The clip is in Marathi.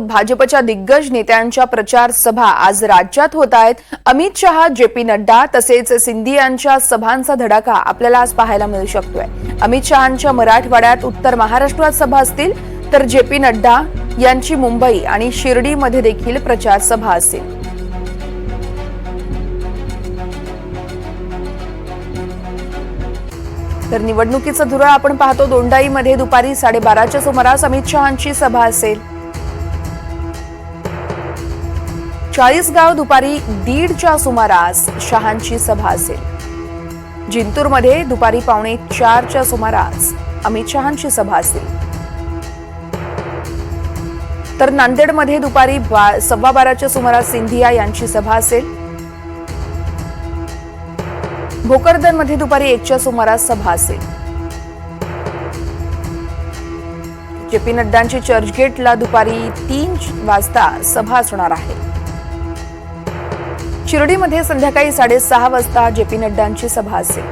भाजपच्या दिग्गज नेत्यांच्या प्रचार सभा आज राज्यात होत आहेत। अमित शहा, जेपी नड्डा तसेच सिंधियांच्या सभांचा धडाका आपल्याला आज पाहायला मिळू शकतोय। अमित शहांच्या मराठवाड्यात, उत्तर महाराष्ट्रात सभा असतील, तर जेपी नड्डा यांची मुंबई आणि शिर्डीमध्ये देखील प्रचार सभा असेल। तर निवडणुकीचं धुरळ आपण पाहतो। दोंडाईमध्ये दुपारी 12:30च्या सुमारास अमित शहांची सभा असेल। चाळीसगाव दुपारी 1:30च्या सुमारास शहांची सभा असेल। जिंतूरमध्ये दुपारी 3:45च्या सुमारास अमित शहांची सभा असेल। तर नांदेडमध्ये दुपारी 12:15च्या सुमारास सिंधिया यांची सभा असेल। भोकरदनमध्ये दुपारी 1च्या सुमारास सभा असेल। जेपी नड्डांची चर्चगेटला दुपारी 3 वाजता सभा असणार आहे। शिर्डीमध्ये संध्याकाळी 6:30 वाजता जेपी नड्डांची सभा असेल।